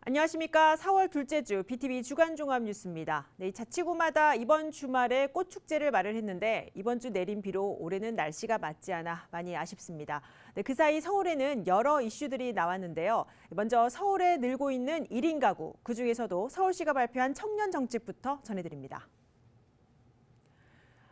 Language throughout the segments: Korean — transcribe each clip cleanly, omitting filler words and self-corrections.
안녕하십니까. 4월 둘째 주 BTV 주간 종합 뉴스입니다. 네, 자치구마다 이번 주말에 꽃축제를 마련했는데 이번 주 내린 비로 올해는 날씨가 맞지 않아 많이 아쉽습니다. 네, 그 사이 서울에는 여러 이슈들이 나왔는데요. 먼저 서울에 늘고 있는 1인 가구, 그중에서도 서울시가 발표한 청년 정책부터 전해드립니다.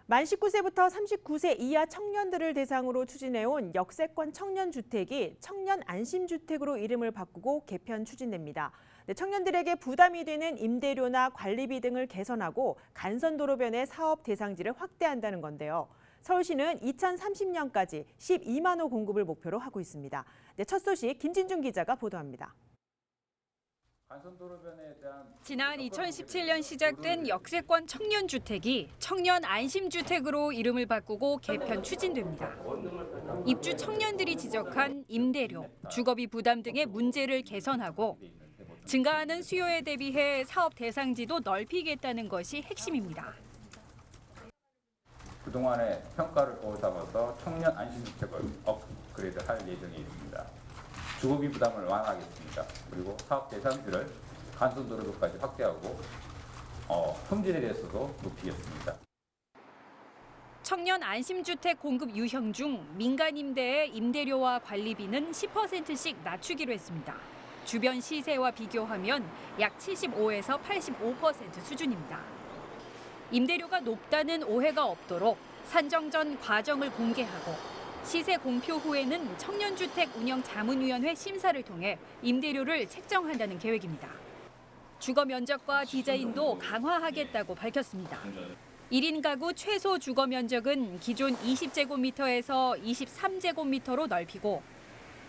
만 19세부터 39세 이하 청년들을 대상으로 추진해온 역세권 청년주택이 청년 안심주택으로 이름을 바꾸고 개편 추진됩니다. 청년들에게 부담이 되는 임대료나 관리비 등을 개선하고 간선도로변의 사업 대상지를 확대한다는 건데요. 서울시는 2030년까지 12만 호 공급을 목표로 하고 있습니다. 첫 소식 김진중 기자가 보도합니다. 지난 2017년 시작된 역세권 청년주택이 청년 안심주택으로 이름을 바꾸고 개편 추진됩니다. 입주 청년들이 지적한 임대료, 주거비 부담 등의 문제를 개선하고 증가하는 수요에 대비해 사업 대상지도 넓히겠다는 것이 핵심입니다. 그동안의 평가를 보고삼아서 청년 안심주택을 업그레이드할 예정에 있습니다. 주거비 부담을 완화하겠습니다. 그리고 사업 대상지를 간선도로까지 확대하고 품질에 대해서도 높이겠습니다. 청년 안심주택 공급 유형 중 민간 임대의 임대료와 관리비는 10%씩 낮추기로 했습니다. 주변 시세와 비교하면 약 75에서 85% 수준입니다. 임대료가 높다는 오해가 없도록 산정 전 과정을 공개하고 시세 공표 후에는 청년주택 운영자문위원회 심사를 통해 임대료를 책정한다는 계획입니다. 주거 면적과 디자인도 강화하겠다고 밝혔습니다. 1인 가구 최소 주거 면적은 기존 20제곱미터에서 23제곱미터로 넓히고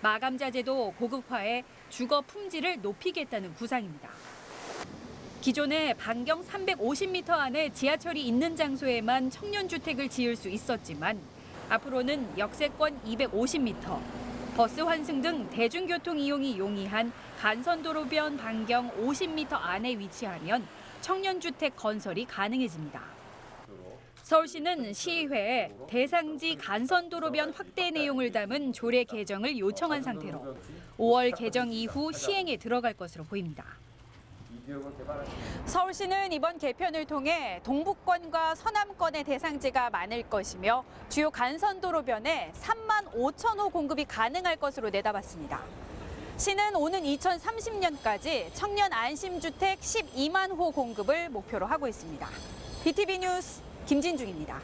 마감자재도 고급화해 주거 품질을 높이겠다는 구상입니다. 기존에 반경 350m 안에 지하철이 있는 장소에만 청년주택을 지을 수 있었지만 앞으로는 역세권 250m, 버스 환승 등 대중교통 이용이 용이한 간선도로변 반경 50m 안에 위치하면 청년주택 건설이 가능해집니다. 서울시는 시의회에 대상지 간선도로변 확대 내용을 담은 조례 개정을 요청한 상태로 5월 개정 이후 시행에 들어갈 것으로 보입니다. 서울시는 이번 개편을 통해 동북권과 서남권의 대상지가 많을 것이며 주요 간선도로변에 3만 5천 호 공급이 가능할 것으로 내다봤습니다. 시는 오는 2030년까지 청년 안심주택 12만 호 공급을 목표로 하고 있습니다. BTV 뉴스 김진중입니다.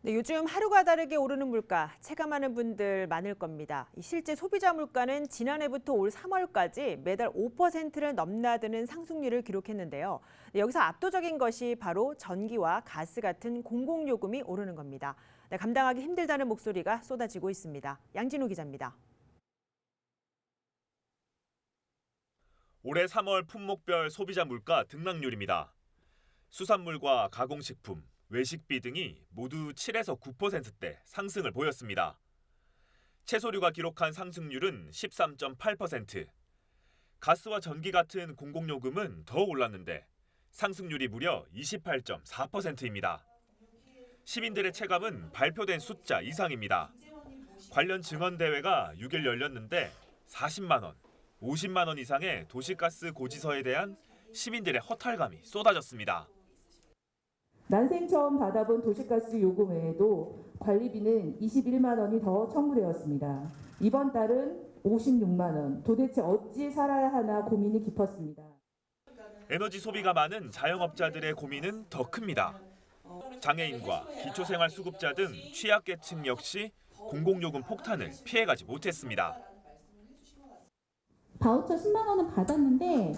네, 요즘 하루가 다르게 오르는 물가 체감하는 분들 많을 겁니다. 실제 소비자 물가는 지난해부터 올 3월까지 매달 5%를 넘나드는 상승률을 기록했는데요. 여기서 압도적인 것이 바로 전기와 가스 같은 공공요금이 오르는 겁니다. 감당하기 힘들다는 목소리가 쏟아지고 있습니다. 양진우 기자입니다. 올해 3월 품목별 소비자 물가 등락률입니다. 수산물과 가공식품, 외식비 등이 모두 7에서 9%대 상승을 보였습니다. 채소류가 기록한 상승률은 13.8%. 가스와 전기 같은 공공요금은 더 올랐는데 상승률이 무려 28.4%입니다. 시민들의 체감은 발표된 숫자 이상입니다. 관련 증언대회가 6일 열렸는데 40만 원, 50만 원 이상의 도시가스 고지서에 대한 시민들의 허탈감이 쏟아졌습니다. 난생 처음 받아본 도시가스 요금 외에도 관리비는 21만 원이 더 청구되었습니다. 이번 달은 56만 원. 도대체 어찌 살아야 하나 고민이 깊었습니다. 에너지 소비가 많은 자영업자들의 고민은 더 큽니다. 장애인과 기초생활수급자 등 취약계층 역시 공공요금 폭탄을 피해가지 못했습니다. 바우처 10만 원은 받았는데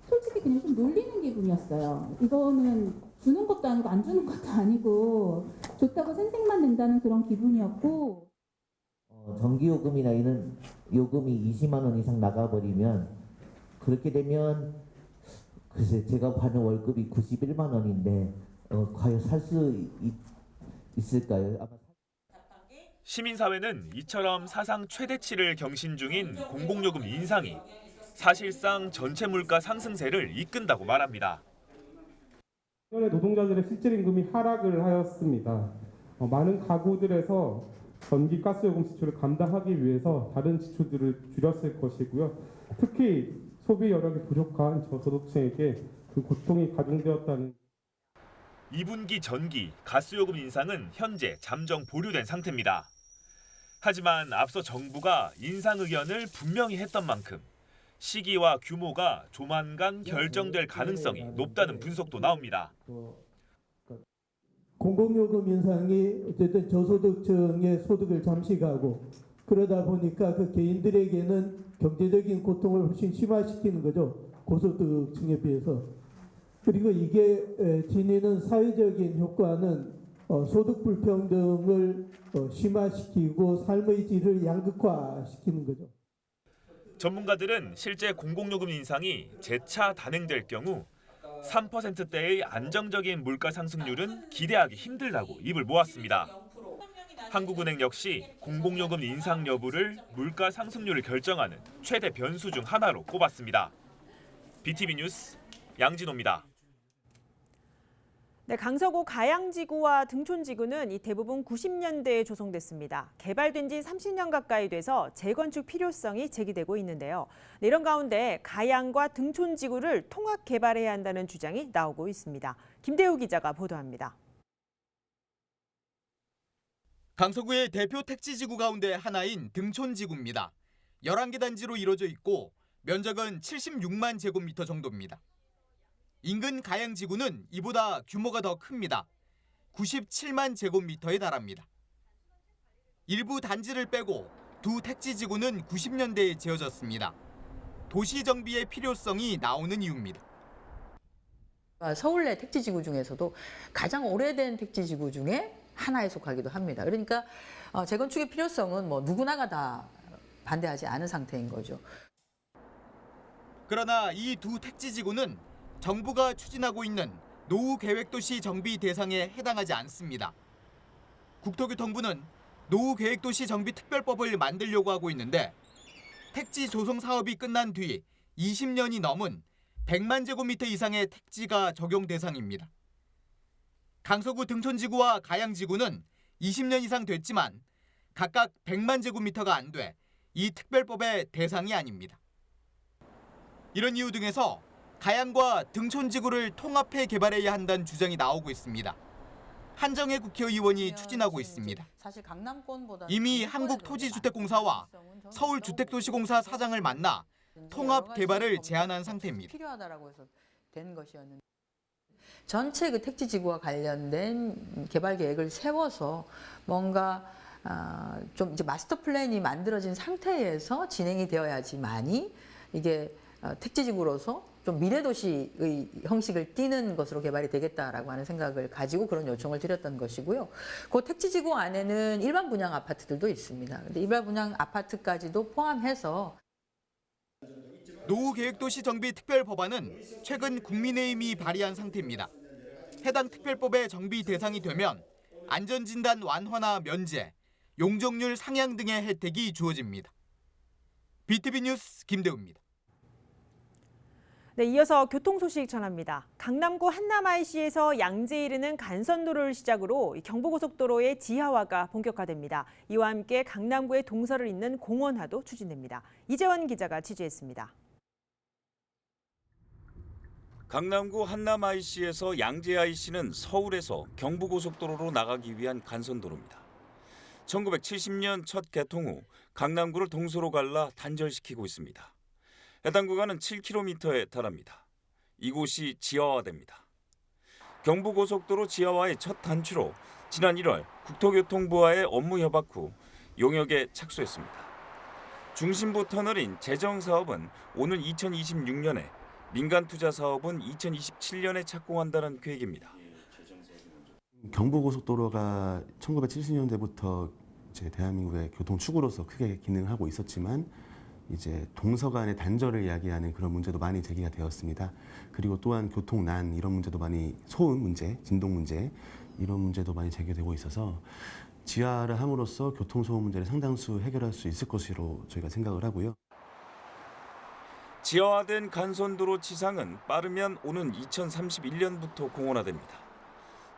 솔직히 그냥 좀 놀리는 기분이었어요. 이거는 주는 것도 아니고 안 주는 것도 아니고 좋다고 생색만 낸다는 그런 기분이었고 전기요금이나 이런 요금이 20만 원 이상 나가버리면 그렇게 되면 글쎄 제가 받는 월급이 91만 원인데 과연 살 수 있을까요? 아마 시민사회는 이처럼 사상 최대치를 경신 중인 공공요금 인상이 사실상 전체 물가 상승세를 이끈다고 말합니다. 노동자들의 실질 임금이 하락을 하였습니다. 많은 가구들에서 전기 가스요금 지출을 감당하기 위해서 다른 지출들을 줄였을 것이고요. 특히 소비 여력이 부족한 저소득층에게 그 고통이 가중되었다는 2분기 전기, 가스요금 인상은 현재 잠정 보류된 상태입니다. 하지만 앞서 정부가 인상 의견을 분명히 했던 만큼 시기와 규모가 조만간 결정될 가능성이 높다는 분석도 나옵니다. 공공요금 인상이 어쨌든 저소득층의 소득을 잠식하고 그러다 보니까 그 개인들에게는 경제적인 고통을 훨씬 심화시키는 거죠. 고소득층에 비해서. 그리고 이게 지니는 사회적인 효과는 소득 불평등을 심화시키고 삶의 질을 양극화시키는 거죠. 전문가들은 실제 공공요금 인상이 재차 단행될 경우 3%대의 안정적인 물가 상승률은 기대하기 힘들다고 입을 모았습니다. 한국은행 역시 공공요금 인상 여부를 물가 상승률을 결정하는 최대 변수 중 하나로 꼽았습니다. BTV 뉴스 양진호입니다. 네, 강서구 가양지구와 등촌지구는 이 대부분 90년대에 조성됐습니다. 개발된 지 30년 가까이 돼서 재건축 필요성이 제기되고 있는데요. 네, 이런 가운데 가양과 등촌지구를 통합 개발해야 한다는 주장이 나오고 있습니다. 김대우 기자가 보도합니다. 강서구의 대표 택지지구 가운데 하나인 등촌지구입니다. 11개 단지로 이루어져 있고 면적은 76만 제곱미터 정도입니다. 인근 가양지구는 이보다 규모가 더 큽니다. 97만 제곱미터에 달합니다. 일부 단지를 빼고 두 택지지구는 90년대에 지어졌습니다. 도시 정비의 필요성이 나오는 이유입니다. 서울 내 택지지구 중에서도 가장 오래된 택지지구 중에 하나에 속하기도 합니다. 그러니까 재건축의 필요성은 뭐 누구나가 다 반대하지 않은 상태인 거죠. 그러나 이 두 택지지구는 정부가 추진하고 있는 노후계획도시 정비 대상에 해당하지 않습니다. 국토교통부는 노후계획도시 정비 특별법을 만들려고 하고 있는데 택지 조성 사업이 끝난 뒤 20년이 넘은 100만 제곱미터 이상의 택지가 적용 대상입니다. 강서구 등촌지구와 가양지구는 20년 이상 됐지만 각각 100만 제곱미터가 안 돼 이 특별법의 대상이 아닙니다. 이런 이유 등에서 가양과 등촌지구를 통합해 개발해야 한다는 주장이 나오고 있습니다. 한정혜 국회의원이 추진하고 있습니다. 이미 한국토지주택공사와 서울주택도시공사 사장을 만나 통합 개발을 제안한 상태입니다. 전체 그 택지지구와 관련된 개발 계획을 세워서 뭔가 좀 이제 마스터 플랜이 만들어진 상태에서 진행이 되어야지만이 이게 택지지구로서 좀 미래도시의 형식을 띠는 것으로 개발이 되겠다라고 하는 생각을 가지고 그런 요청을 드렸던 것이고요. 그 택지지구 안에는 일반 분양 아파트들도 있습니다. 근데 일반 분양 아파트까지도 포함해서 노후계획도시 정비 특별법안은 최근 국민의힘이 발의한 상태입니다. 해당 특별법의 정비 대상이 되면 안전진단 완화나 면제, 용적률 상향 등의 혜택이 주어집니다. BTV 뉴스 김대우입니다. 네, 이어서 교통 소식 전합니다. 강남구 한남-IC에서 양재에 이르는 간선도로를 시작으로 경부고속도로의 지하화가 본격화됩니다. 이와 함께 강남구의 동서를 잇는 공원화도 추진됩니다. 이재원 기자가 취재했습니다. 강남구 한남-IC에서 양재-IC는 서울에서 경부고속도로로 나가기 위한 간선도로입니다. 1970년 첫 개통 후 강남구를 동서로 갈라 단절시키고 있습니다. 해당 구간은 7km에 달합니다. 이곳이 지하화됩니다. 경부고속도로 지하화의 첫 단추로 지난 1월 국토교통부와의 업무 협약 후 용역에 착수했습니다. 중심부 터널인 재정사업은 오는 2026년에, 민간 투자 사업은 2027년에 착공한다는 계획입니다. 경부고속도로가 1970년대부터 이제 대한민국의 교통축으로서 크게 기능하고 있었지만 이제 동서 간의 단절을 이야기하는 그런 문제도 많이 제기가 되었습니다. 그리고 또한 교통난 이런 문제도 많이, 소음 문제, 진동 문제 이런 문제도 많이 제기되고 있어서 지하를 함으로써 교통소음 문제를 상당수 해결할 수 있을 것으로 저희가 생각을 하고요. 지하화된 간선도로 치상은 빠르면 오는 2031년부터 공원화됩니다.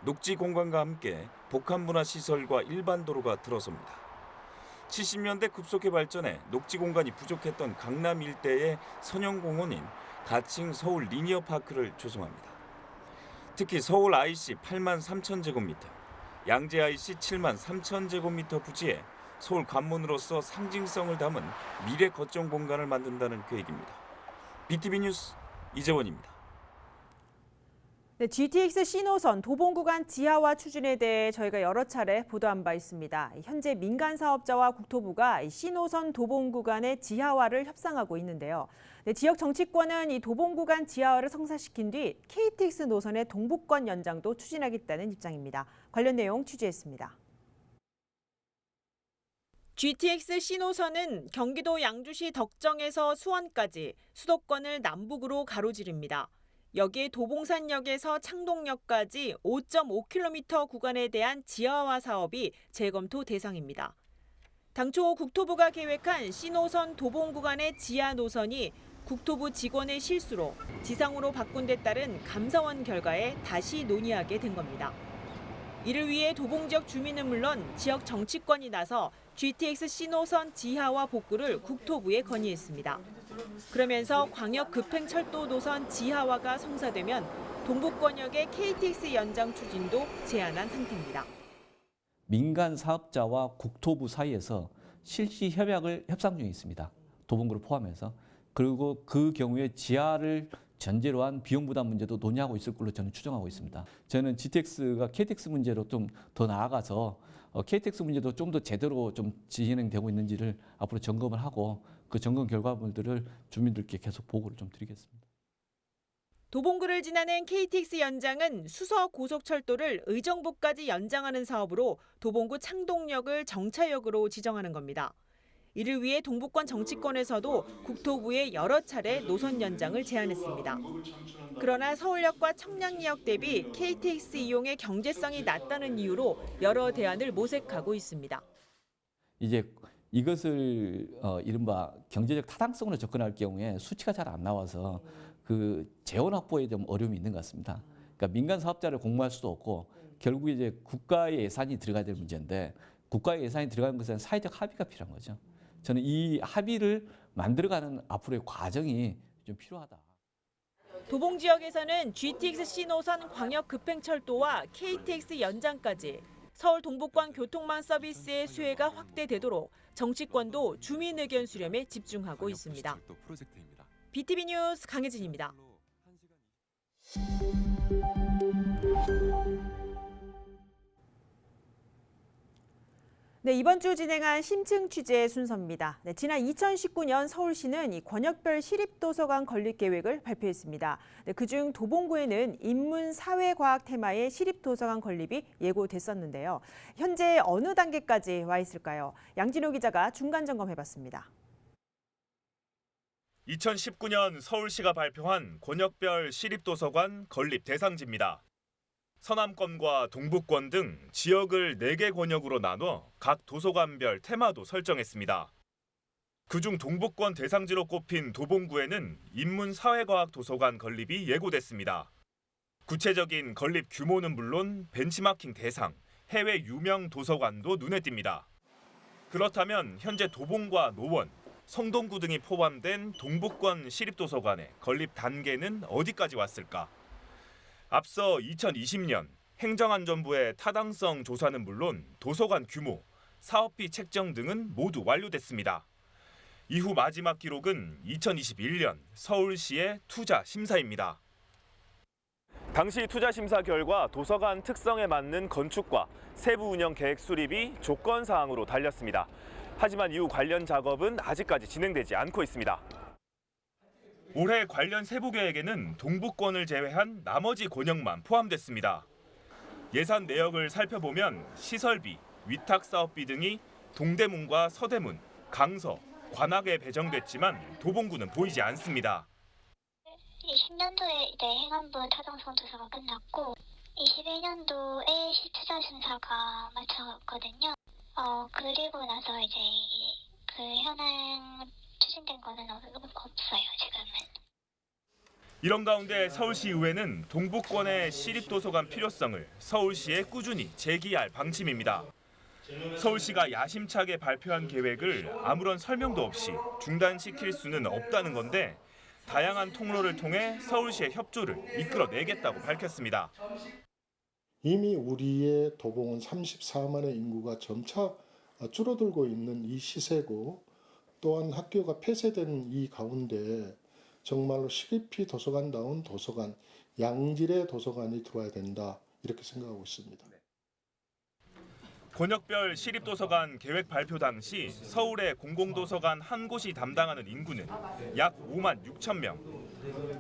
녹지 공간과 함께 복합문화시설과 일반 도로가 들어섭니다. 70년대 급속히 발전해 녹지 공간이 부족했던 강남 일대의 선형공원인 가칭 서울 리니어파크를 조성합니다. 특히 서울 IC 8만 3천 제곱미터, 양재 IC 7만 3천 제곱미터 부지에 서울 관문으로서 상징성을 담은 미래 거점 공간을 만든다는 계획입니다. BTV 뉴스 이재원입니다. 네, GTX 신호선 도봉 구간 지하화 추진에 대해 저희가 여러 차례 보도한 바 있습니다. 현재 민간 사업자와 국토부가 신호선 도봉 구간의 지하화를 협상하고 있는데요. 네, 지역 정치권은 이 도봉 구간 지하화를 성사시킨 뒤 KTX 노선의 동북권 연장도 추진하겠다는 입장입니다. 관련 내용 취재했습니다. GTX 신호선은 경기도 양주시 덕정에서 수원까지 수도권을 남북으로 가로지릅니다. 여기에 도봉산역에서 창동역까지 5.5km 구간에 대한 지하화 사업이 재검토 대상입니다. 당초 국토부가 계획한 신호선 도봉 구간의 지하 노선이 국토부 직원의 실수로 지상으로 바꾼 데 따른 감사원 결과에 다시 논의하게 된 겁니다. 이를 위해 도봉 지역 주민은 물론 지역 정치권이 나서 GTX 신호선 지하화 복구를 국토부에 건의했습니다. 그러면서 광역 급행철도 노선 지하화가 성사되면 동북권역의 KTX 연장 추진도 제안한 상태입니다. 민간 사업자와 국토부 사이에서 실시 협상 중에 있습니다. 도봉구를 포함해서. 그리고 그 경우에 지하를 전제로 한 비용 부담 문제도 논의하고 있을 걸로 저는 추정하고 있습니다. 저는 GTX가 KTX 문제로 좀 더 나아가서 KTX 문제도 좀 더 제대로 좀 진행되고 있는지를 앞으로 점검을 하고 그 점검 결과물들을 주민들께 계속 보고를 좀 드리겠습니다. 도봉구를 지나는 KTX 연장은 수서 고속철도를 의정부까지 연장하는 사업으로 도봉구 창동역을 정차역으로 지정하는 겁니다. 이를 위해 동북권 정치권에서도 국토부에 여러 차례 노선 연장을 제안했습니다. 그러나 서울역과 청량리역 대비 KTX 이용의 경제성이 낮다는 이유로 여러 대안을 모색하고 있습니다. 이제 이것을 이른바 경제적 타당성으로 접근할 경우에 수치가 잘 안 나와서 그 재원 확보에 좀 어려움이 있는 것 같습니다. 그러니까 민간 사업자를 공모할 수도 없고 결국 이제 국가의 예산이 들어가야 될 문제인데 국가의 예산이 들어가는 것은 사회적 합의가 필요한 거죠. 저는 이 합의를 만들어가는 앞으로의 과정이 좀 필요하다. 도봉 지역에서는 GTX 신호선 광역 급행철도와 KTX 연장까지 서울 동북권 교통망 서비스의 수혜가 확대되도록 정치권도 주민 의견 수렴에 집중하고 있습니다. BTV 뉴스 강혜진입니다. 네, 이번 주 진행한 심층 취재 순서입니다. 네, 지난 2019년 서울시는 이 권역별 시립도서관 건립 계획을 발표했습니다. 네, 그중 도봉구에는 인문사회과학 테마의 시립도서관 건립이 예고됐었는데요. 현재 어느 단계까지 와 있을까요? 양진호 기자가 중간 점검해봤습니다. 2019년 서울시가 발표한 권역별 시립도서관 건립 대상지입니다. 서남권과 동북권 등 지역을 4개 권역으로 나눠 각 도서관별 테마도 설정했습니다. 그중 동북권 대상지로 꼽힌 도봉구에는 인문사회과학 도서관 건립이 예고됐습니다. 구체적인 건립 규모는 물론 벤치마킹 대상, 해외 유명 도서관도 눈에 띕니다. 그렇다면 현재 도봉과 노원, 성동구 등이 포함된 동북권 시립도서관의 건립 단계는 어디까지 왔을까? 앞서 2020년 행정안전부의 타당성 조사는 물론 도서관 규모, 사업비 책정 등은 모두 완료됐습니다. 이후 마지막 기록은 2021년 서울시의 투자 심사입니다. 당시 투자 심사 결과 도서관 특성에 맞는 건축과 세부 운영 계획 수립이 조건 사항으로 달렸습니다. 하지만 이후 관련 작업은 아직까지 진행되지 않고 있습니다. 올해 관련 세부 계획에는 동북권을 제외한 나머지 권역만 포함됐습니다. 예산 내역을 살펴보면 시설비, 위탁 사업비 등이 동대문과 서대문, 강서, 관악에 배정됐지만 도봉구는 보이지 않습니다. 20년도에 이제 행안부 타당성 조사가 끝났고 21년도에 시투자 심사가 마쳤거든요. 그리고 나서 이제 그 현행 추진된 거는 없어요, 지금은. 이런 가운데 서울시의회는 동북권의 시립도서관 필요성을 서울시에 꾸준히 제기할 방침입니다. 서울시가 야심차게 발표한 계획을 아무런 설명도 없이 중단시킬 수는 없다는 건데 다양한 통로를 통해 서울시의 협조를 이끌어내겠다고 밝혔습니다. 이미 우리의 도봉은 34만의 인구가 점차 줄어들고 있는 이 시세고 또한 학교가 폐쇄된 이 가운데 정말로 시립시 도서관다운 도서관, 양질의 도서관이 들어와야 된다 이렇게 생각하고 있습니다. 권역별 시립도서관 계획 발표 당시 서울의 공공도서관 한 곳이 담당하는 인구는 약 5만 6천 명.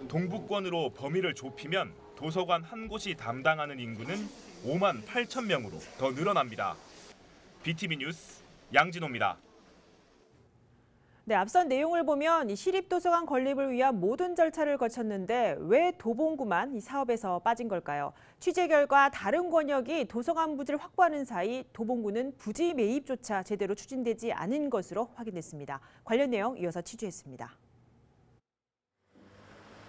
동북권으로 범위를 좁히면 도서관 한 곳이 담당하는 인구는 5만 8천 명으로 더 늘어납니다. BTV 뉴스 양진호입니다. 네, 앞선 내용을 보면 이 시립도서관 건립을 위한 모든 절차를 거쳤는데 왜 도봉구만 이 사업에서 빠진 걸까요? 취재 결과 다른 권역이 도서관 부지를 확보하는 사이 도봉구는 부지 매입조차 제대로 추진되지 않은 것으로 확인됐습니다. 관련 내용 이어서 취재했습니다.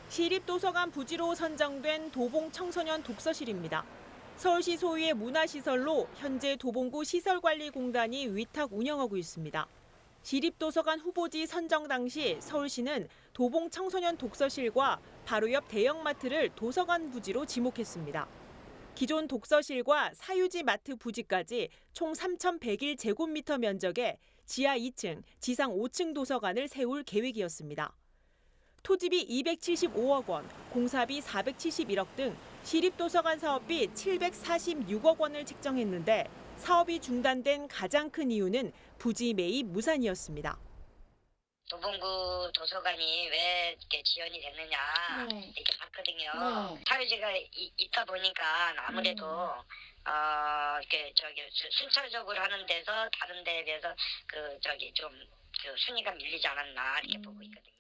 시립도서관 부지로 선정된 도봉 청소년 독서실입니다. 서울시 소유의 문화시설로 현재 도봉구 시설관리공단이 위탁 운영하고 있습니다. 시립도서관 후보지 선정 당시 서울시는 도봉 청소년 독서실과 바로 옆 대형마트를 도서관 부지로 지목했습니다. 기존 독서실과 사유지 마트 부지까지 총 3,101제곱미터 면적에 지하 2층, 지상 5층 도서관을 세울 계획이었습니다. 토지비 275억 원, 공사비 471억 등 시립도서관 사업비 746억 원을 책정했는데 사업이 중단된 가장 큰 이유는 부지 매입 무산이었습니다. 도봉구 도서관이 왜 이렇게 지연이 됐느냐 이렇게 봤거든요. 사유지가 있다 보니까 아무래도 이렇게 순차적으로 하는 데서 다른 데에 비해서 좀 순위가 밀리지 않았나 이렇게 보고 있거든요.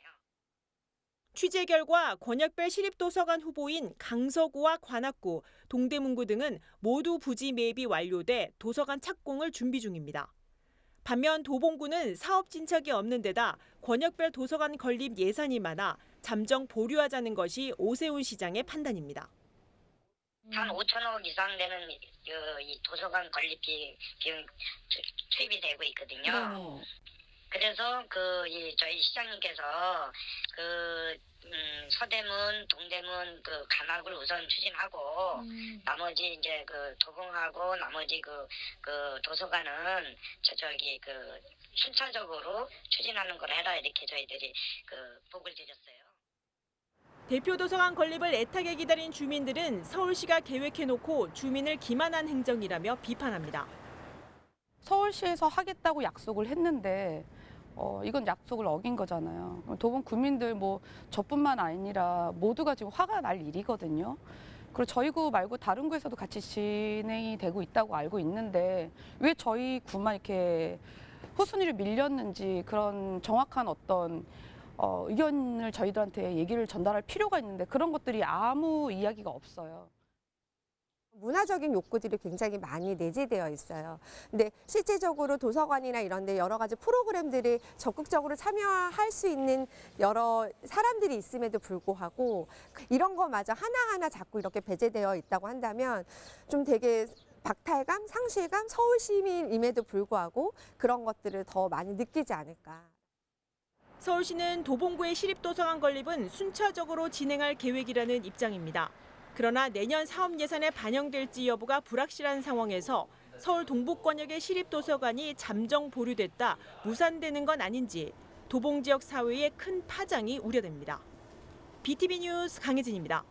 취재 결과 권역별 시립도서관 후보인 강서구와 관악구, 동대문구 등은 모두 부지 매입이 완료돼 도서관 착공을 준비 중입니다. 반면 도봉구는 사업 진척이 없는 데다 권역별 도서관 건립 예산이 많아 잠정 보류하자는 것이 오세훈 시장의 판단입니다. 한 5천억 이상 되는 이 도서관 건립비 비용 투입이 되고 있거든요. 그래서 저희 시장님께서 서대문, 동대문 관악을 우선 추진하고 나머지 이제 도봉하고 나머지 도서관은 순차적으로 추진하는 걸 해라 이렇게 저희들이 보고를 드렸어요. 대표 도서관 건립을 애타게 기다린 주민들은 서울시가 계획해놓고 주민을 기만한 행정이라며 비판합니다. 서울시에서 하겠다고 약속을 했는데 이건 약속을 어긴 거잖아요. 도봉 구민들 저뿐만 아니라 모두가 지금 화가 날 일이거든요. 그리고 저희 구 말고 다른 구에서도 같이 진행이 되고 있다고 알고 있는데 왜 저희 구만 이렇게 후순위를 밀렸는지 그런 정확한 어떤 의견을 저희들한테 얘기를 전달할 필요가 있는데 그런 것들이 아무 이야기가 없어요. 문화적인 욕구들이 굉장히 많이 내재되어 있어요. 근데 실제적으로 도서관이나 이런 데 여러 가지 프로그램들이 적극적으로 참여할 수 있는 여러 사람들이 있음에도 불구하고 이런 거마저 하나하나 자꾸 이렇게 배제되어 있다고 한다면 좀 되게 박탈감, 상실감, 서울 시민임에도 불구하고 그런 것들을 더 많이 느끼지 않을까. 서울시는 도봉구의 시립도서관 건립은 순차적으로 진행할 계획이라는 입장입니다. 그러나 내년 사업 예산에 반영될지 여부가 불확실한 상황에서 서울 동북권역의 시립도서관이 잠정 보류됐다, 무산되는 건 아닌지 도봉 지역 사회에 큰 파장이 우려됩니다. BTV 뉴스 강혜진입니다.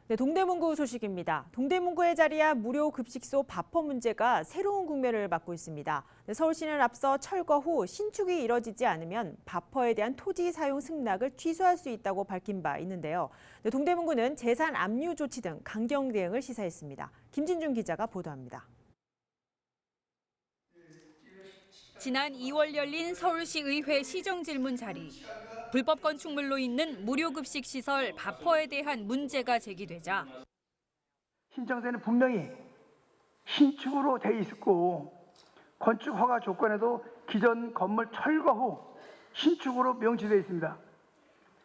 네, 동대문구 소식입니다. 동대문구에 자리한 무료 급식소 밥퍼 문제가 새로운 국면을 맞고 있습니다. 네, 서울시는 앞서 철거 후 신축이 이뤄지지 않으면 밥퍼에 대한 토지 사용 승낙을 취소할 수 있다고 밝힌 바 있는데요. 네, 동대문구는 재산 압류 조치 등 강경 대응을 시사했습니다. 김진중 기자가 보도합니다. 지난 2월 열린 서울시의회 시정질문 자리. 불법 건축물로 있는 무료급식 시설 밥퍼에 대한 문제가 제기되자 신청서에는 분명히 신축으로 돼 있고 건축 허가 조건에도 기존 건물 철거 후 신축으로 명시되어 있습니다.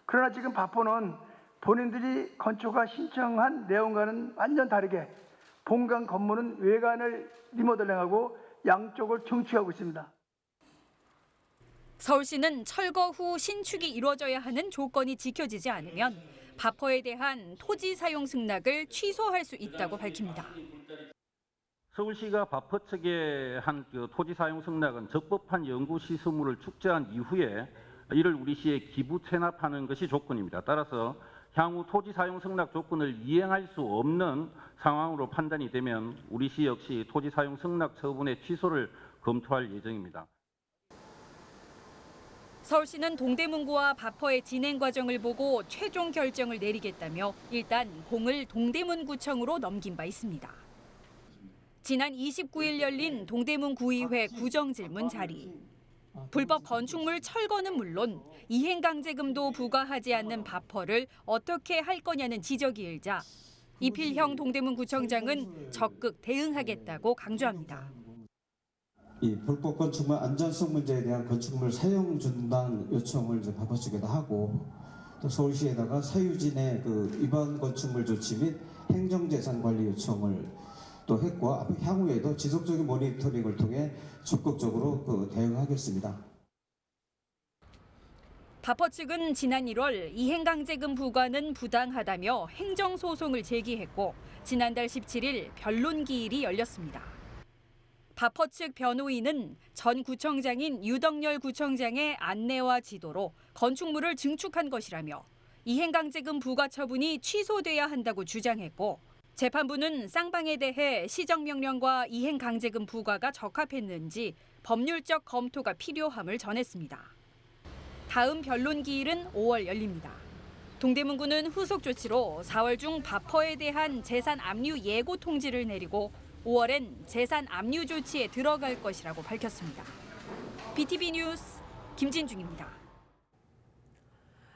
그러나 지금 밥퍼는 본인들이 건축허가 신청한 내용과는 완전 다르게 본관 건물은 외관을 리모델링하고 양쪽을 증축하고 있습니다. 서울시는 철거 후 신축이 이루어져야 하는 조건이 지켜지지 않으면 바퍼에 대한 토지 사용 승낙을 취소할 수 있다고 밝힙니다. 서울시가 바퍼 측에 한 토지 사용 승낙은 적법한 연구 시설물을 축제한 이후에 이를 우리 시에 기부 체납하는 것이 조건입니다. 따라서 향후 토지 사용 승낙 조건을 이행할 수 없는 상황으로 판단이 되면 우리 시 역시 토지 사용 승낙 처분의 취소를 검토할 예정입니다. 서울시는 동대문구와 바퍼의 진행 과정을 보고 최종 결정을 내리겠다며 일단 공을 동대문구청으로 넘긴 바 있습니다. 지난 29일 열린 동대문구의회 구정질문 자리. 불법 건축물 철거는 물론 이행강제금도 부과하지 않는 바퍼를 어떻게 할 거냐는 지적이 일자 이필형 동대문구청장은 적극 대응하겠다고 강조합니다. 이 불법 건축물 안전성 문제에 대한 건축물 사용 중단 요청을 이제 바퍼 측에다 하고 또 서울시에다가 사유진의 위반 건축물 조치 및 행정재산 관리 요청을 또 했고 향후에도 지속적인 모니터링을 통해 적극적으로 대응하겠습니다. 바퍼 측은 지난 1월 이행강제금 부과는 부당하다며 행정소송을 제기했고 지난달 17일 변론 기일이 열렸습니다. 바퍼 측 변호인은 전 구청장인 유덕열 구청장의 안내와 지도로 건축물을 증축한 것이라며 이행강제금 부과 처분이 취소돼야 한다고 주장했고 재판부는 쌍방에 대해 시정명령과 이행강제금 부과가 적합했는지 법률적 검토가 필요함을 전했습니다. 다음 변론 기일은 5월 열립니다. 동대문구는 후속 조치로 4월 중 바퍼에 대한 재산 압류 예고 통지를 내리고 5월엔 재산 압류 조치에 들어갈 것이라고 밝혔습니다. BTV 뉴스 김진중입니다.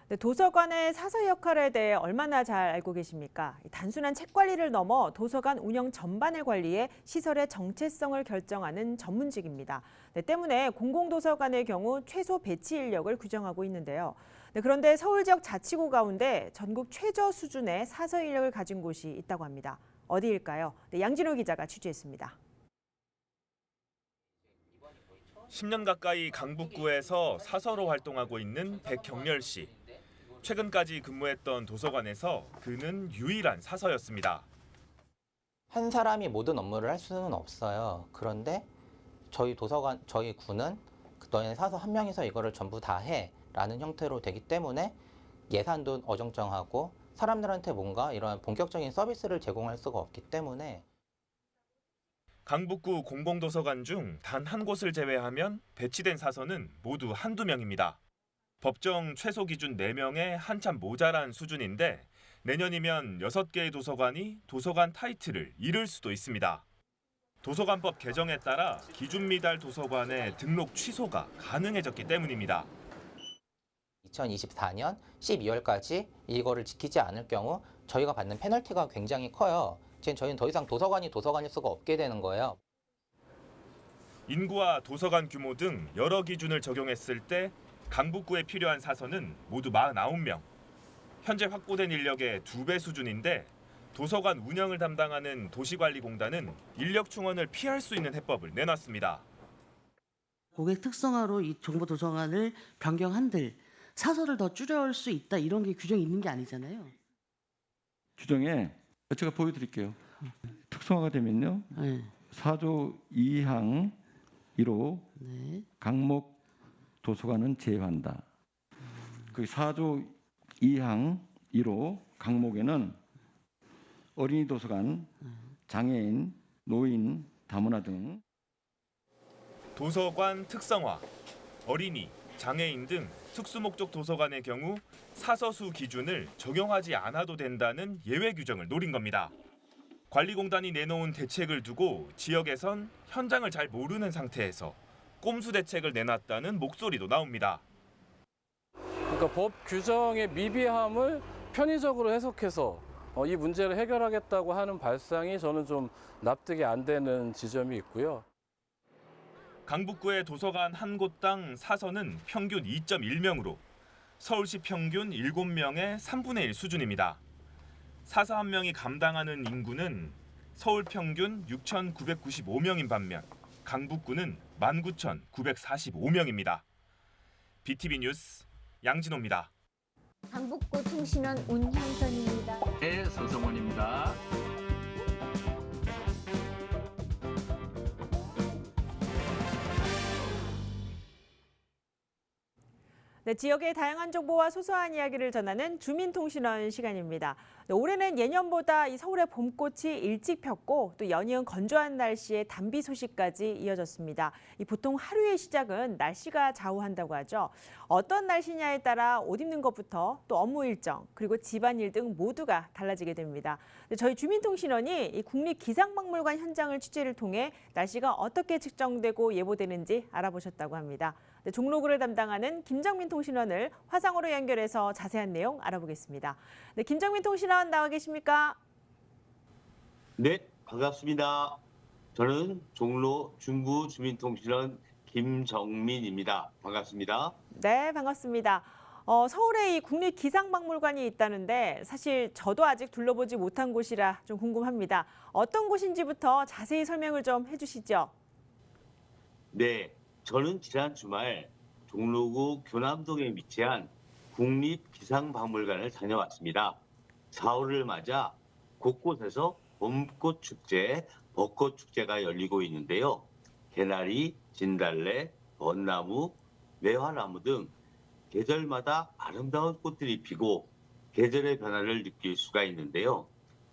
네, 도서관의 사서 역할에 대해 얼마나 잘 알고 계십니까? 단순한 책 관리를 넘어 도서관 운영 전반을 관리해 시설의 정체성을 결정하는 전문직입니다. 네, 때문에 공공도서관의 경우 최소 배치 인력을 규정하고 있는데요. 네, 그런데 서울 지역 자치구 가운데 전국 최저 수준의 사서 인력을 가진 곳이 있다고 합니다. 어디일까요? 네, 양진호 기자가 취재했습니다. 10년 가까이 강북구에서 사서로 활동하고 있는 백경렬 씨. 최근까지 근무했던 도서관에서 그는 유일한 사서였습니다. 한 사람이 모든 업무를 할 수는 없어요. 그런데 저희 구는 너네 사서 한 명이서 이거를 전부 다 해라는 형태로 되기 때문에 예산도 어정쩡하고 사람들한테 뭔가 이런 본격적인 서비스를 제공할 수가 없기 때문에 강북구 공공도서관 중 단 한 곳을 제외하면 배치된 사서는 모두 한두 명입니다. 법정 최소 기준 4명에 한참 모자란 수준인데 내년이면 6개의 도서관이 도서관 타이틀을 잃을 수도 있습니다. 도서관법 개정에 따라 기준 미달 도서관의 등록 취소가 가능해졌기 때문입니다. 2024년 12월까지 이거를 지키지 않을 경우 저희가 받는 페널티가 굉장히 커요. 저희는 더 이상 도서관일 수가 없게 되는 거예요. 인구와 도서관 규모 등 여러 기준을 적용했을 때 강북구에 필요한 사서는 모두 49명. 현재 확보된 인력의 2배 수준인데 도서관 운영을 담당하는 도시관리공단은 인력 충원을 피할 수 있는 해법을 내놨습니다. 고객 특성화로 이 정보도서관을 변경한들 사서를 더 줄여올 수 있다 이런 게 규정이 있는 게 아니잖아요. 규정에 제가 보여드릴게요. 특성화가 되면요. 4조 2항 1호 강목 도서관은 제외한다. 그 4조 2항 1호 강목에는 어린이 도서관, 장애인, 노인, 다문화 등 도서관 특성화, 어린이, 장애인 등 특수목적 도서관의 경우 사서수 기준을 적용하지 않아도 된다는 예외 규정을 노린 겁니다. 관리공단이 내놓은 대책을 두고 지역에선 현장을 잘 모르는 상태에서 꼼수 대책을 내놨다는 목소리도 나옵니다. 그러니까 법 규정의 미비함을 편의적으로 해석해서 이 문제를 해결하겠다고 하는 발상이 저는 좀 납득이 안 되는 지점이 있고요. 강북구의 도서관 한 곳당 사서는 평균 2.1명으로 서울시 평균 7명의 3분의 1 수준입니다. 사서 한 명이 감당하는 인구는 서울 평균 6,995명인 반면 강북구는 19,945명입니다. BTV 뉴스 양진호입니다. 강북구 통신원 운향선입니다. 네, 서성원입니다. 네, 지역의 다양한 정보와 소소한 이야기를 전하는 주민통신원 시간입니다. 네, 올해는 예년보다 이 서울의 봄꽃이 일찍 폈고 또 연이은 건조한 날씨에 단비 소식까지 이어졌습니다. 보통 하루의 시작은 날씨가 좌우한다고 하죠. 어떤 날씨냐에 따라 옷 입는 것부터 또 업무 일정 그리고 집안일 등 모두가 달라지게 됩니다. 네, 저희 주민통신원이 이 국립기상박물관 현장을 취재를 통해 날씨가 어떻게 측정되고 예보되는지 알아보셨다고 합니다. 네, 종로구를 담당하는 김정민 통신원을 화상으로 연결해서 자세한 내용 알아보겠습니다. 네, 김정민 통신원 나와 계십니까? 네, 반갑습니다. 저는 종로 중구 주민통신원 김정민입니다. 반갑습니다. 네, 반갑습니다. 서울에 이 국립기상박물관이 있다는데 사실 저도 아직 둘러보지 못한 곳이라 좀 궁금합니다. 어떤 곳인지부터 자세히 설명을 좀 해주시죠. 네, 저는 지난 주말 종로구 교남동에 위치한 국립기상박물관을 다녀왔습니다. 4월을 맞아 곳곳에서 봄꽃 축제, 벚꽃 축제가 열리고 있는데요. 개나리, 진달래, 벚나무, 매화나무 등 계절마다 아름다운 꽃들이 피고 계절의 변화를 느낄 수가 있는데요.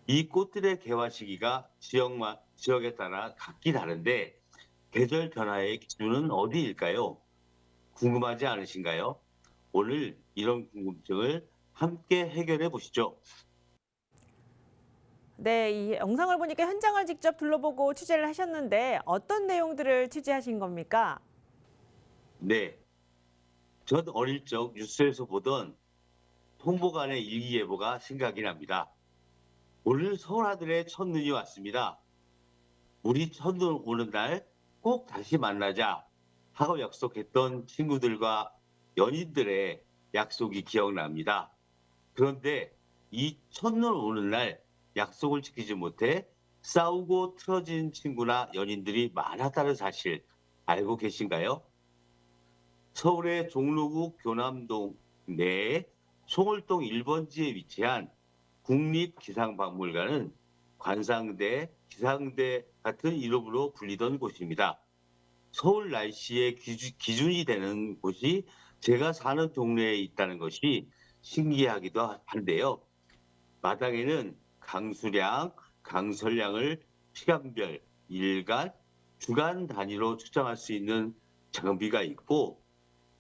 이 꽃들의 개화 시기가 지역에 따라 각기 다른데 계절 변화의 기준은 어디일까요? 궁금하지 않으신가요? 오늘 이런 궁금증을 함께 해결해 보시죠. 네, 이 영상을 보니까 현장을 직접 둘러보고 취재를 하셨는데 어떤 내용들을 취재하신 겁니까? 네, 전 어릴 적 뉴스에서 보던 홍보관의 일기예보가 생각이 납니다. 오늘 서울 하늘에 첫눈이 왔습니다. 우리 첫눈 오는 날 꼭 다시 만나자 하고 약속했던 친구들과 연인들의 약속이 기억납니다. 그런데 이 첫눈 오는 날 약속을 지키지 못해 싸우고 틀어진 친구나 연인들이 많았다는 사실 알고 계신가요? 서울의 종로구 교남동 내에 송월동 1번지에 위치한 국립기상박물관은 관상대, 기상대 같은 이름으로 불리던 곳입니다. 서울 날씨의 기준이 되는 곳이 제가 사는 동네에 있다는 것이 신기하기도 한데요. 마당에는 강수량, 강설량을 시간별, 일간, 주간 단위로 측정할 수 있는 장비가 있고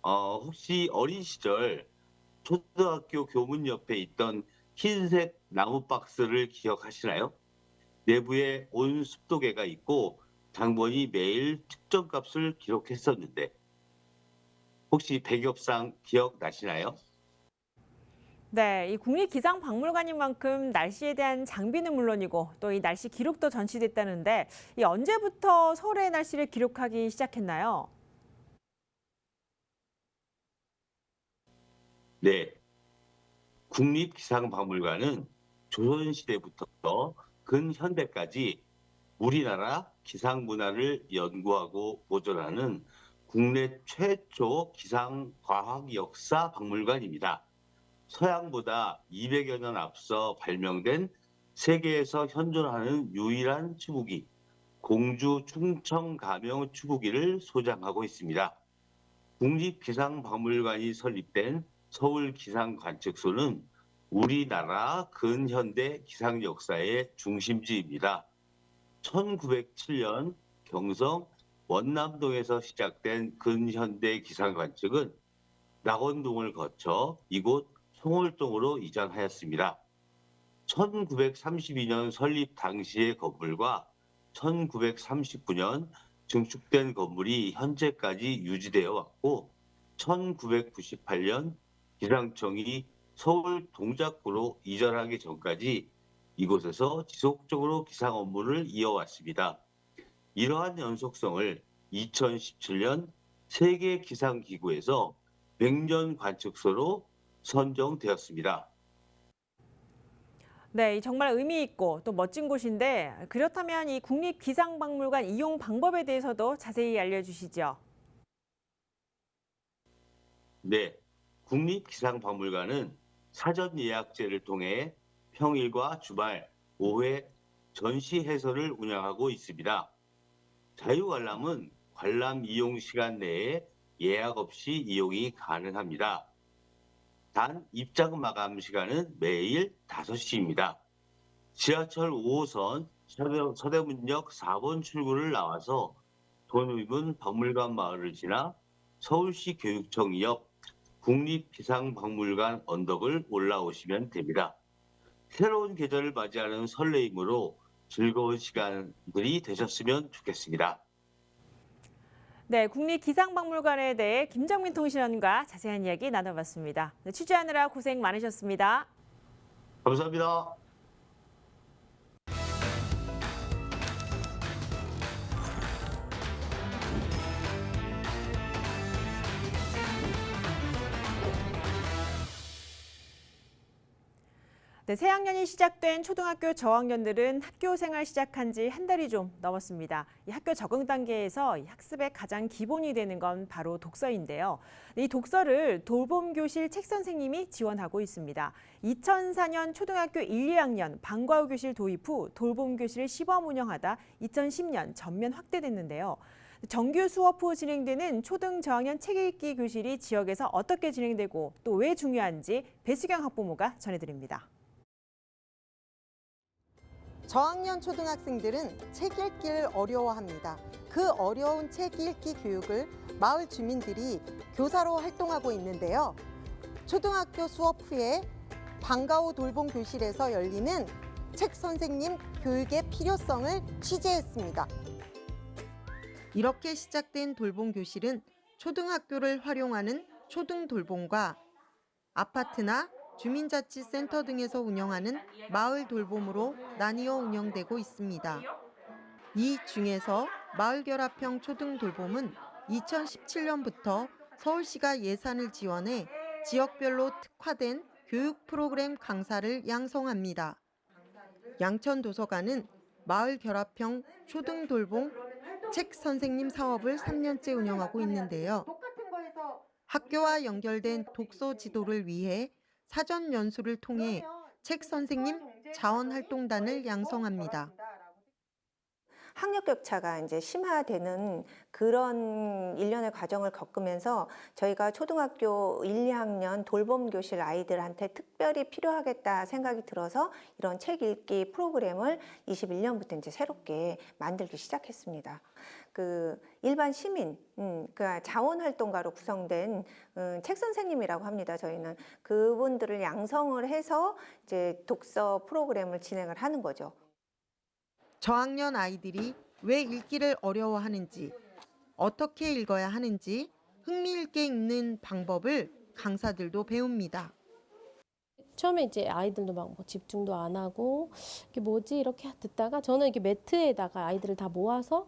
혹시 어린 시절 초등학교 교문 옆에 있던 흰색 나무 박스를 기억하시나요? 내부에 온 습도계가 있고 장본이 매일 측정값을 기록했었는데 혹시 배경상 기억나시나요? 네, 이 국립기상박물관인 만큼 날씨에 대한 장비는 물론이고 또 이 날씨 기록도 전시됐다는데 언제부터 서울의 날씨를 기록하기 시작했나요? 네, 국립기상박물관은 조선시대부터 근현대까지 우리나라 기상문화를 연구하고 보존하는 국내 최초 기상과학역사 박물관입니다. 서양보다 200여 년 앞서 발명된 세계에서 현존하는 유일한 추구기, 공주 충청 가명 추구기를 소장하고 있습니다. 국립기상박물관이 설립된 서울기상관측소는 우리나라 근현대 기상 역사의 중심지입니다. 1907년 경성 원남동에서 시작된 근현대 기상관측은 낙원동을 거쳐 이곳 송월동으로 이전하였습니다. 1932년 설립 당시의 건물과 1939년 증축된 건물이 현재까지 유지되어 왔고 1998년 기상청이 서울 동작구로 이전하기 전까지 이곳에서 지속적으로 기상 업무를 이어왔습니다. 이러한 연속성을 2017년 세계기상기구에서 백년 관측소로 선정되었습니다. 네, 정말 의미 있고 또 멋진 곳인데 그렇다면 이 국립기상박물관 이용 방법에 대해서도 자세히 알려주시죠. 네, 국립기상박물관은 사전 예약제를 통해 평일과 주말, 오후에 전시 해설을 운영하고 있습니다. 자유관람은 관람 이용 시간 내에 예약 없이 이용이 가능합니다. 단 입장 마감 시간은 매일 5시입니다. 지하철 5호선 서대문역 4번 출구를 나와서 돈의문 박물관 마을을 지나 서울시 교육청 옆 국립기상박물관 언덕을 올라오시면 됩니다. 새로운 계절을 맞이하는 설레임으로 즐거운 시간들이 되셨으면 좋겠습니다. 네, 국립기상박물관에 대해 김정민 통신원과 자세한 이야기 나눠봤습니다. 네, 취재하느라 고생 많으셨습니다. 감사합니다. 네, 새학년이 시작된 초등학교 저학년들은 학교 생활 시작한 지 한 달이 좀 넘었습니다. 이 학교 적응 단계에서 이 학습의 가장 기본이 되는 건 바로 독서인데요. 이 독서를 돌봄교실 책 선생님이 지원하고 있습니다. 2004년 초등학교 1, 2학년 방과후 교실 도입 후 돌봄교실을 시범 운영하다 2010년 전면 확대됐는데요. 정규 수업 후 진행되는 초등 저학년 책 읽기 교실이 지역에서 어떻게 진행되고 또 왜 중요한지 배수경 학부모가 전해드립니다. 저학년 초등학생들은 책 읽기를 어려워합니다. 그 어려운 책 읽기 교육을 마을 주민들이 교사로 활동하고 있는데요. 초등학교 수업 후에 방과후 돌봄 교실에서 열리는 책 선생님 교육의 필요성을 취재했습니다. 이렇게 시작된 돌봄 교실은 초등학교를 활용하는 초등 돌봄과 아파트나 주민자치센터 등에서 운영하는 마을 돌봄으로 나뉘어 운영되고 있습니다. 이 중에서 마을결합형 초등 돌봄은 2017년부터 서울시가 예산을 지원해 지역별로 특화된 교육 프로그램 강사를 양성합니다. 양천도서관은 마을결합형 초등 돌봄 책 선생님 사업을 3년째 운영하고 있는데요. 학교와 연결된 독서 지도를 위해 사전 연수를 통해 책 선생님 자원활동단을 양성합니다. 학력 격차가 이제 심화되는 그런 일련의 과정을 겪으면서 저희가 초등학교 1, 2학년 돌봄 교실 아이들한테 특별히 필요하겠다 생각이 들어서 이런 책 읽기 프로그램을 21년부터 이제 새롭게 만들기 시작했습니다. 그 일반 시민, 그 자원활동가로 구성된 책 선생님이라고 합니다. 저희는 그분들을 양성을 해서 이제 독서 프로그램을 진행을 하는 거죠. 저학년 아이들이 왜 읽기를 어려워하는지, 어떻게 읽어야 하는지 흥미있게 읽는 방법을 강사들도 배웁니다. 처음에 이제 아이들도 막 뭐 집중도 안 하고 이게 뭐지 이렇게 듣다가 저는 이렇게 매트에다가 아이들을 다 모아서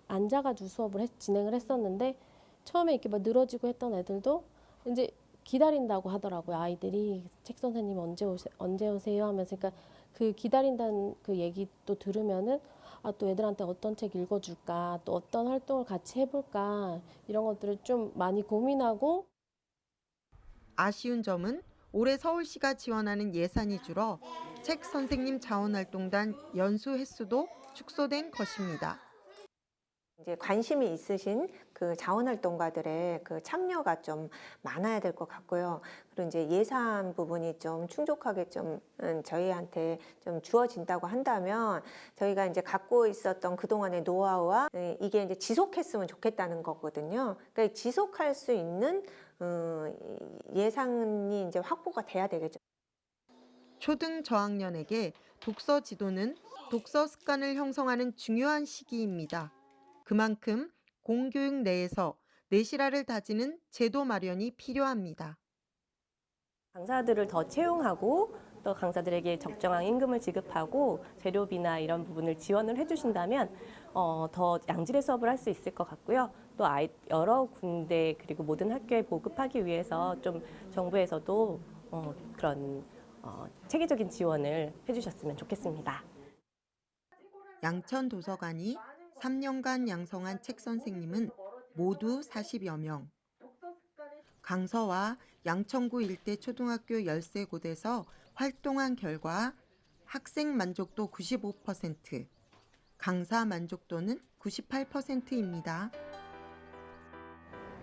앉아가지고 수업을 진행을 했었는데 처음에 이렇게 막 늘어지고 했던 애들도 이제 기다린다고 하더라고요. 아이들이 책 선생님 언제 오세요 하면서 그러니까 그 기다린다는 그 얘기도 들으면은 아, 또 애들한테 어떤 책 읽어줄까 또 어떤 활동을 같이 해볼까 이런 것들을 좀 많이 고민하고 아쉬운 점은 올해 서울시가 지원하는 예산이 줄어 책 선생님 자원활동단 연수 횟수도 축소된 것입니다. 이제 관심이 있으신 그 자원활동가들의 그 참여가 좀 많아야 될 것 같고요. 그리고 이제 예산 부분이 좀 충족하게 좀 저희한테 좀 주어진다고 한다면 저희가 이제 갖고 있었던 그동안의 노하우와 이게 이제 지속했으면 좋겠다는 거거든요. 그러니까 지속할 수 있는 예산이 이제 확보가 돼야 되겠죠. 초등 저학년에게 독서 지도는 독서 습관을 형성하는 중요한 시기입니다. 그만큼 공교육 내에서 내실화를 다지는 제도 마련이 필요합니다. 강사들을 더 채용하고 또 강사들에게 적정한 임금을 지급하고 재료비나 이런 부분을 지원을 해주신다면 더 양질의 수업을 할 수 있을 것 같고요. 또 여러 군데 그리고 모든 학교에 보급하기 위해서 좀 정부에서도 그런 체계적인 지원을 해주셨으면 좋겠습니다. 양천 도서관이 3년간 양성한 책 선생님은 모두 40여 명. 강서와 양천구 일대 초등학교 13곳에서 활동한 결과 학생 만족도 95%, 강사 만족도는 98%입니다.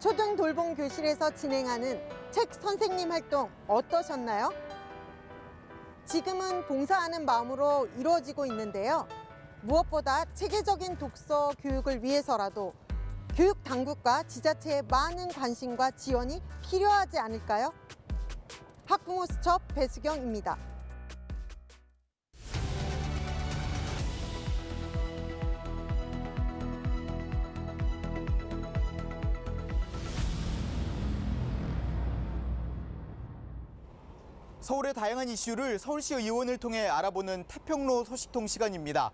초등 돌봄 교실에서 진행하는 책 선생님 활동 어떠셨나요? 지금은 봉사하는 마음으로 이루어지고 있는데요. 무엇보다 체계적인 독서 교육을 위해서라도 교육 당국과 지자체의 많은 관심과 지원이 필요하지 않을까요? 학부모 수첩 배수경입니다. 서울의 다양한 이슈를 서울시 의원을 통해 알아보는 태평로 소식통 시간입니다.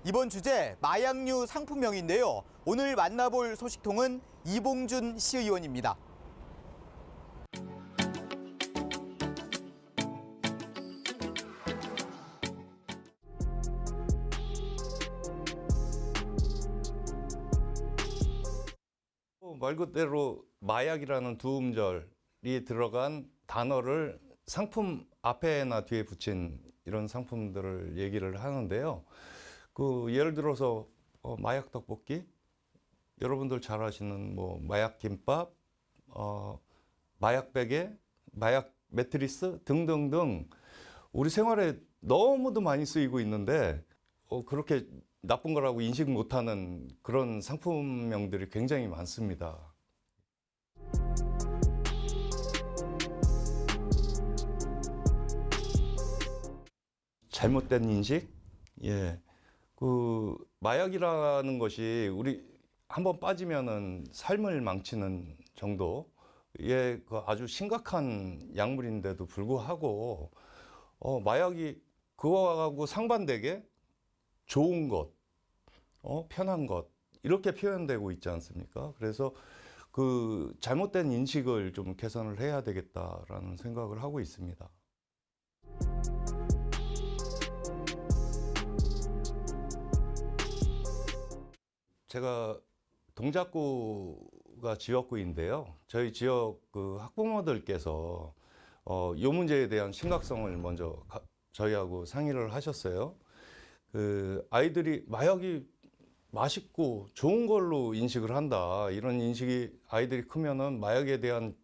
이번 주제 마약류 상품명인데요. 오늘 만나볼 소식통은 이봉준 시의원입니다. 말 그대로 마약이라는 두 음절이 들어간 단어를 상품 앞에나 뒤에 붙인 이런 상품들을 얘기를 하는데요. 예를 들어서 마약 떡볶이, 여러분들 잘 아시는 마약 김밥, 마약 베개, 마약 매트리스 등등등 우리 생활에 너무도 많이 쓰이고 있는데 그렇게 나쁜 거라고 인식 못하는 그런 상품명들이 굉장히 많습니다. 잘못된 인식? 마약이라는 것이 우리 한번 빠지면은 삶을 망치는 정도의 아주 심각한 약물인데도 불구하고 마약이 그거하고 상반되게 좋은 것, 편한 것 이렇게 표현되고 있지 않습니까? 그래서 잘못된 인식을 좀 개선을 해야 되겠다라는 생각을 하고 있습니다. 제가 동작구가 지역구인데요. 저희 지역 학부모들께서 이 문제에 대한 심각성을 먼저 저희하고 상의를 하셨어요. 아이들이 마약이 맛있고 좋은 걸로 인식을 한다. 이런 인식이 아이들이 크면은 마약에 대한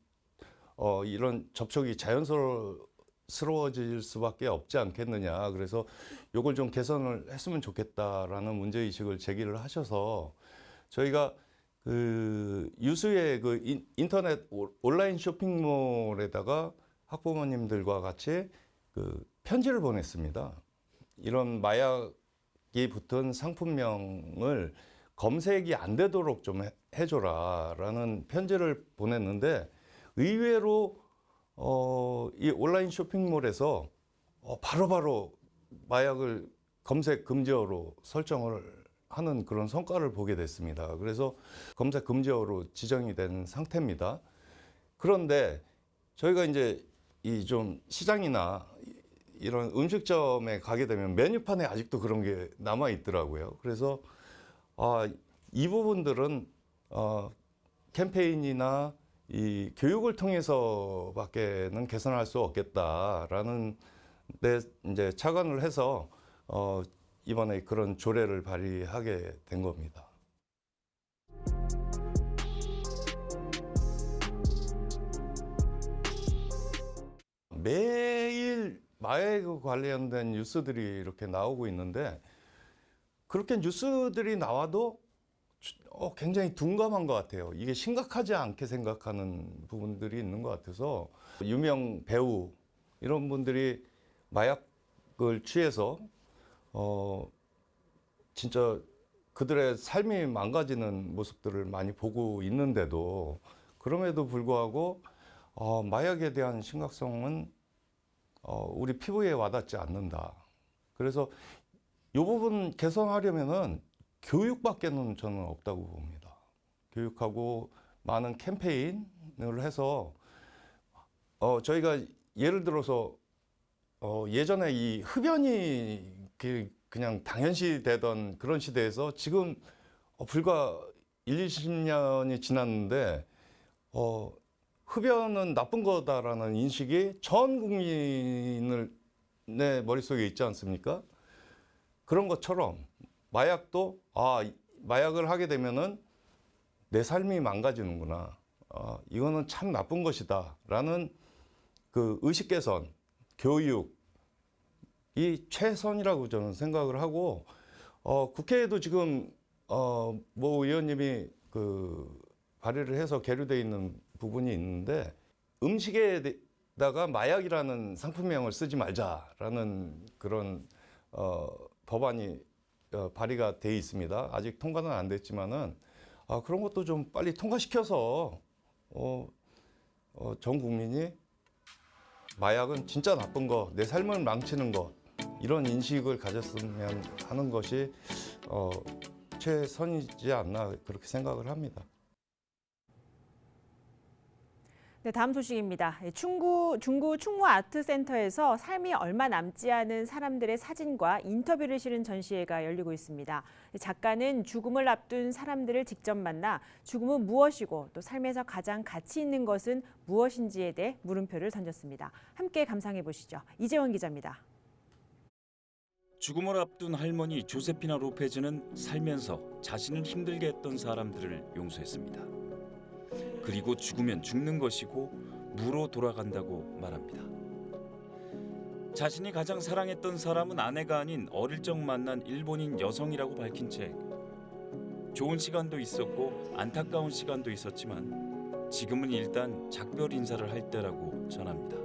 이런 접촉이 자연스러워질 수밖에 없지 않겠느냐. 그래서 이걸 좀 개선을 했으면 좋겠다라는 문제의식을 제기를 하셔서 저희가 유수의 인터넷 온라인 쇼핑몰에다가 학부모님들과 같이 편지를 보냈습니다. 이런 마약이 붙은 상품명을 검색이 안 되도록 좀 해줘라라는 편지를 보냈는데 의외로 이 온라인 쇼핑몰에서 바로바로 마약을 검색 금지어로 설정을 하는 그런 성과를 보게 됐습니다. 그래서 검색 금지어로 지정이 된 상태입니다. 그런데 저희가 이제 좀 시장이나 이런 음식점에 가게 되면 메뉴판에 아직도 그런 게 남아 있더라고요. 그래서 이 부분들은 캠페인이나 이 교육을 통해서밖에는 개선할 수 없겠다라는 데 이제 착안을 해서 이번에 그런 조례를 발의하게 된 겁니다. 매일 마약 관련된 뉴스들이 이렇게 나오고 있는데 그렇게 뉴스들이 나와도 굉장히 둔감한 것 같아요. 이게 심각하지 않게 생각하는 부분들이 있는 것 같아서 유명 배우 이런 분들이 마약을 취해서 진짜 그들의 삶이 망가지는 모습들을 많이 보고 있는데도 그럼에도 불구하고 마약에 대한 심각성은 우리 피부에 와닿지 않는다. 그래서 이 부분 개선하려면은 교육밖에는 저는 없다고 봅니다. 교육하고 많은 캠페인을 해서 저희가 예를 들어서 예전에 이 흡연이 그냥 당연시 되던 그런 시대에서 지금 불과 20년이 지났는데 흡연은 나쁜 거다라는 인식이 전 국민의 머릿속에 있지 않습니까? 그런 것처럼 마약도 마약을 하게 되면은 내 삶이 망가지는구나. 이거는 참 나쁜 것이다라는 그 의식 개선, 교육이 최선이라고 저는 생각을 하고 국회에도 지금 모 의원님이 그 발의를 해서 계류돼 있는 부분이 있는데 음식에다가 마약이라는 상품명을 쓰지 말자라는 그런 법안이 발의가 돼 있습니다. 아직 통과는 안 됐지만은 그런 것도 좀 빨리 통과시켜서 전 국민이 마약은 진짜 나쁜 거, 내 삶을 망치는 것 이런 인식을 가졌으면 하는 것이 최선이지 않나 그렇게 생각을 합니다. 네, 다음 소식입니다. 중구 충무아트센터에서 삶이 얼마 남지 않은 사람들의 사진과 인터뷰를 실은 전시회가 열리고 있습니다. 작가는 죽음을 앞둔 사람들을 직접 만나 죽음은 무엇이고 또 삶에서 가장 가치 있는 것은 무엇인지에 대해 물음표를 던졌습니다. 함께 감상해 보시죠. 이재원 기자입니다. 죽음을 앞둔 할머니 조세피나 로페즈는 살면서 자신을 힘들게 했던 사람들을 용서했습니다. 그리고 죽으면 죽는 것이고 무로 돌아간다고 말합니다. 자신이 가장 사랑했던 사람은 아내가 아닌 어릴 적 만난 일본인 여성이라고 밝힌 채 좋은 시간도 있었고 안타까운 시간도 있었지만 지금은 일단 작별 인사를 할 때라고 전합니다.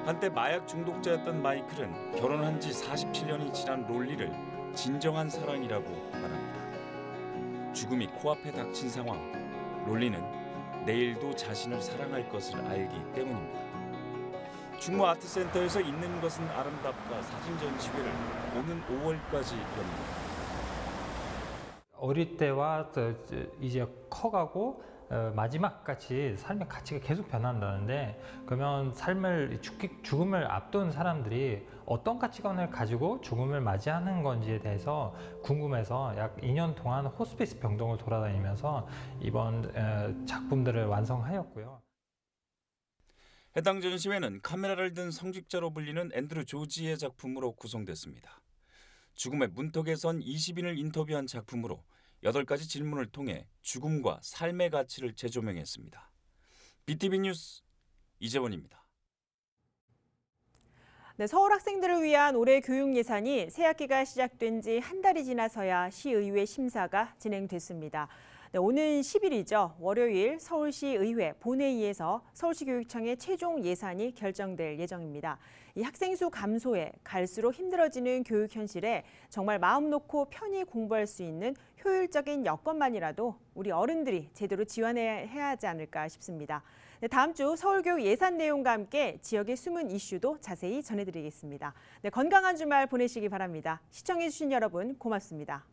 한때 마약 중독자였던 마이클은 결혼한 지 47년이 지난 롤리를 진정한 사랑이라고 말합니다. 죽음이 코앞에 닥친 상황, 롤리는 내일도 자신을 사랑할 것을 알기 때문입니다. 충무아트센터에서 있는 것은 아름답다 사진 전시회를 오는 5월까지 엽니다. 어릴 때와 이제 커가고 마지막까지 삶의 가치가 계속 변한다는데 그러면 죽음을 앞둔 사람들이 어떤 가치관을 가지고 죽음을 맞이하는 건지에 대해서 궁금해서 약 2년 동안 호스피스 병동을 돌아다니면서 이번 작품들을 완성하였고요. 해당 전시회는 카메라를 든 성직자로 불리는 앤드류 조지의 작품으로 구성됐습니다. 죽음의 문턱에 선 20인을 인터뷰한 작품으로 8가지 질문을 통해 죽음과 삶의 가치를 재조명했습니다. BTV 뉴스 이재원입니다. 네, 서울 학생들을 위한 올해 교육 예산이 새학기가 시작된 지 한 달이 지나서야 시의회 심사가 진행됐습니다. 네, 오는 10일이죠. 월요일 서울시의회 본회의에서 서울시교육청의 최종 예산이 결정될 예정입니다. 이 학생 수 감소에 갈수록 힘들어지는 교육 현실에 정말 마음 놓고 편히 공부할 수 있는 효율적인 여건만이라도 우리 어른들이 제대로 지원해야 하지 않을까 싶습니다. 네, 다음 주 서울교육 예산 내용과 함께 지역의 숨은 이슈도 자세히 전해드리겠습니다. 네, 건강한 주말 보내시기 바랍니다. 시청해주신 여러분 고맙습니다.